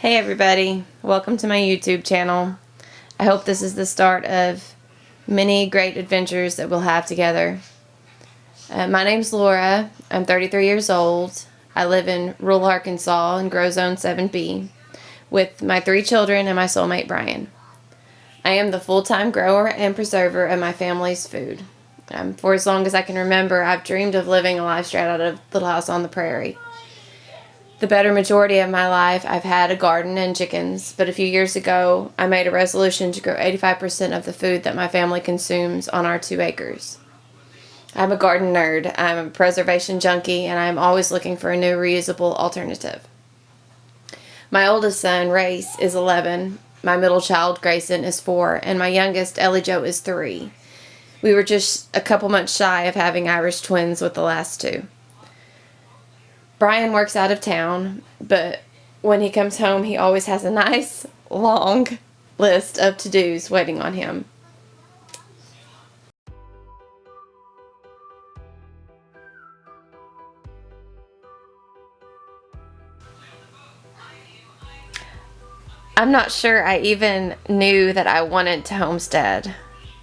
Hey everybody, welcome to my YouTube channel. I hope this is the start of many great adventures that we'll have together. My name's Laura. I'm 33 years old. I live in rural Arkansas in Grow Zone 7B with my 3 children and my soulmate Brian. I am the full-time grower and preserver of my family's food. For as long as I can remember, I've dreamed of living a life straight out of Little House on the Prairie. The better majority of my life, I've had a garden and chickens, but a few years ago, I made a resolution to grow 85% of the food that my family consumes on our 2 acres. I'm a garden nerd, I'm a preservation junkie, and I'm always looking for a new reusable alternative. My oldest son, Race, is 11, my middle child, Grayson, is 4, and my youngest, Ellie Jo, is 3. We were just a couple months shy of having Irish twins with the last 2. Brian works out of town, but when he comes home, he always has a nice, long list of to-dos waiting on him. I'm not sure I even knew that I wanted to homestead.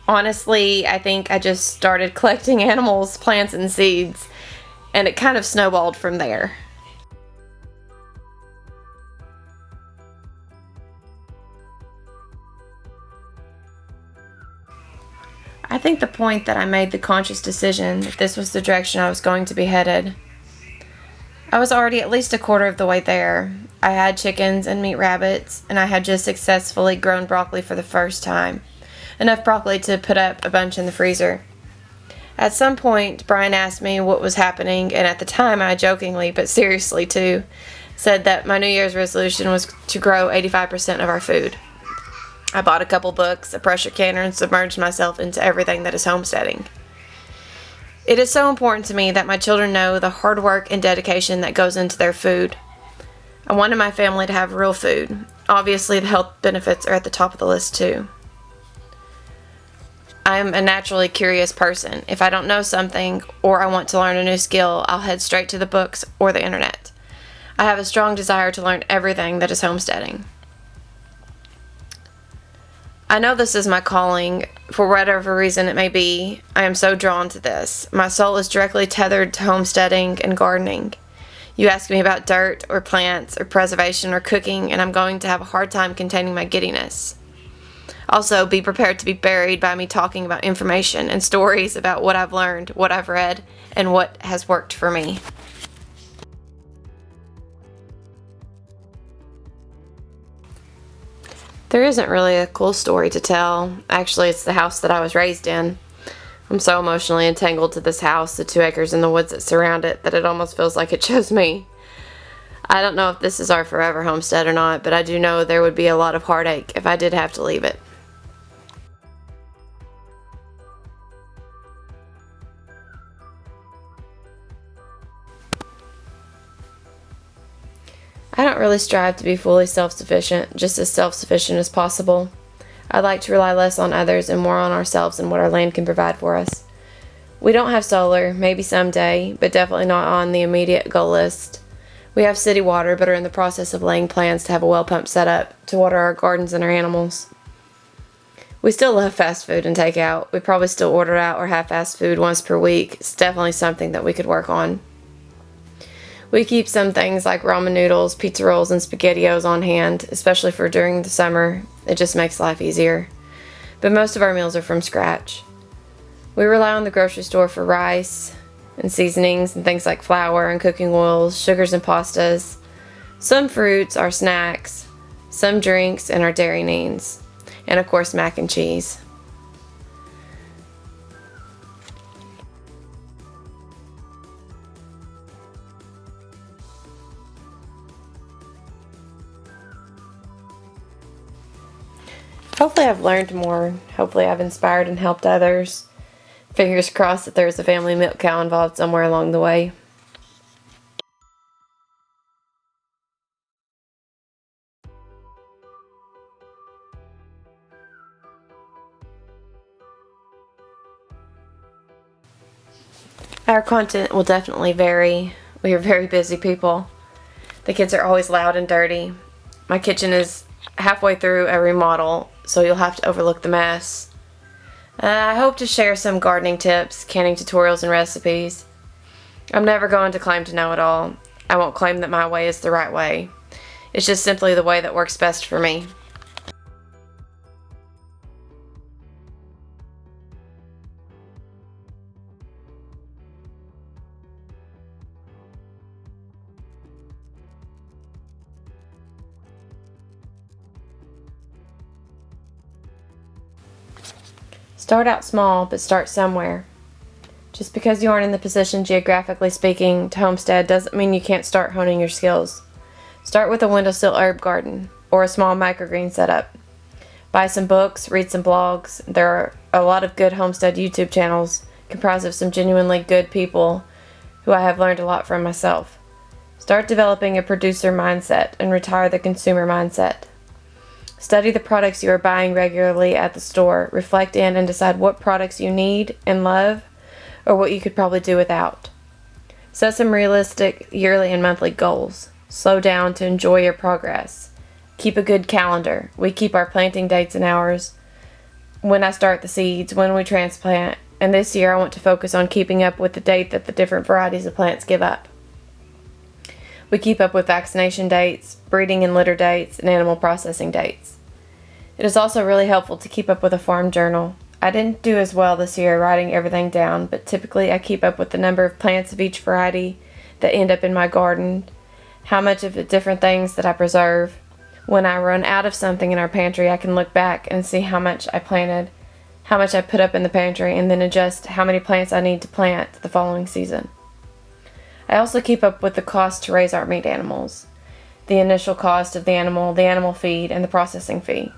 Honestly, I think I just started collecting animals, plants, and seeds, and it kind of snowballed from there. I think the point that I made the conscious decision that this was the direction I was going to be headed, I was already at least a quarter of the way there. I had chickens and meat rabbits, and I had just successfully grown broccoli for the first time. Enough broccoli to put up a bunch in the freezer. At some point, Brian asked me what was happening, and at the time I jokingly, but seriously too, said that my New Year's resolution was to grow 85% of our food. I bought a couple books, a pressure canner, and submerged myself into everything that is homesteading. It is so important to me that my children know the hard work and dedication that goes into their food. I wanted my family to have real food. Obviously, the health benefits are at the top of the list too. I'm a naturally curious person. If I don't know something or I want to learn a new skill, I'll head straight to the books or the internet. I have a strong desire to learn everything that is homesteading. I know this is my calling. For whatever reason it may be, I am so drawn to this. My soul is directly tethered to homesteading and gardening. You ask me about dirt or plants or preservation or cooking, and I'm going to have a hard time containing my giddiness. Also, be prepared to be buried by me talking about information and stories about what I've learned, what I've read, and what has worked for me. There isn't really a cool story to tell. Actually, it's the house that I was raised in. I'm so emotionally entangled to this house, the 2 acres and the woods that surround it, that it almost feels like it chose me. I don't know if this is our forever homestead or not, but I do know there would be a lot of heartache if I did have to leave it. I don't really strive to be fully self-sufficient, just as self-sufficient as possible. I'd like to rely less on others and more on ourselves and what our land can provide for us. We don't have solar, maybe someday, but definitely not on the immediate goal list. We have city water, but are in the process of laying plans to have a well pump set up to water our gardens and our animals. We still love fast food and takeout. We probably still order out or have fast food once per week. It's definitely something that we could work on. We keep some things like ramen noodles, pizza rolls, and SpaghettiOs on hand, especially for during the summer. It just makes life easier. But most of our meals are from scratch. We rely on the grocery store for rice and seasonings and things like flour and cooking oils, sugars and pastas, some fruits, our snacks, some drinks, and our dairy needs, and of course mac and cheese. Hopefully I've learned more. Hopefully I've inspired and helped others. Fingers crossed that there's a family milk cow involved somewhere along the way. Our content will definitely vary. We are very busy people. The kids are always loud and dirty. My kitchen is halfway through a remodel, so you'll have to overlook the mess. I hope to share some gardening tips, canning tutorials, and recipes. I'm never going to claim to know it all. I won't claim that my way is the right way. It's just simply the way that works best for me. Start out small, but start somewhere. Just because you aren't in the position, geographically speaking, to homestead doesn't mean you can't start honing your skills. Start with a windowsill herb garden or a small microgreen setup. Buy some books, read some blogs. There are a lot of good homestead YouTube channels comprised of some genuinely good people who I have learned a lot from myself. Start developing a producer mindset and retire the consumer mindset. Study the products you are buying regularly at the store. Reflect in and decide what products you need and love, or what you could probably do without. Set some realistic yearly and monthly goals. Slow down to enjoy your progress. Keep a good calendar. We keep our planting dates and hours, when I start the seeds, when we transplant, and this year I want to focus on keeping up with the date that the different varieties of plants give up. We keep up with vaccination dates, breeding and litter dates, and animal processing dates. It is also really helpful to keep up with a farm journal. I didn't do as well this year writing everything down, but typically I keep up with the number of plants of each variety that end up in my garden, how much of the different things that I preserve. When I run out of something in our pantry, I can look back and see how much I planted, how much I put up in the pantry, and then adjust how many plants I need to plant the following season. I also keep up with the cost to raise our meat animals, the initial cost of the animal feed, and the processing fee.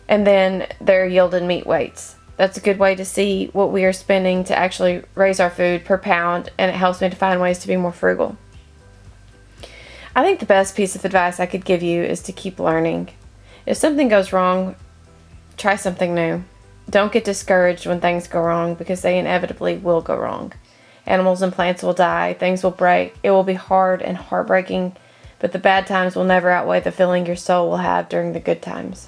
And then their yielded meat weights. That's a good way to see what we are spending to actually raise our food per pound, and it helps me to find ways to be more frugal. I think the best piece of advice I could give you is to keep learning. If something goes wrong, try something new. Don't get discouraged when things go wrong, because they inevitably will go wrong. Animals and plants will die, things will break, it will be hard and heartbreaking, but the bad times will never outweigh the feeling your soul will have during the good times.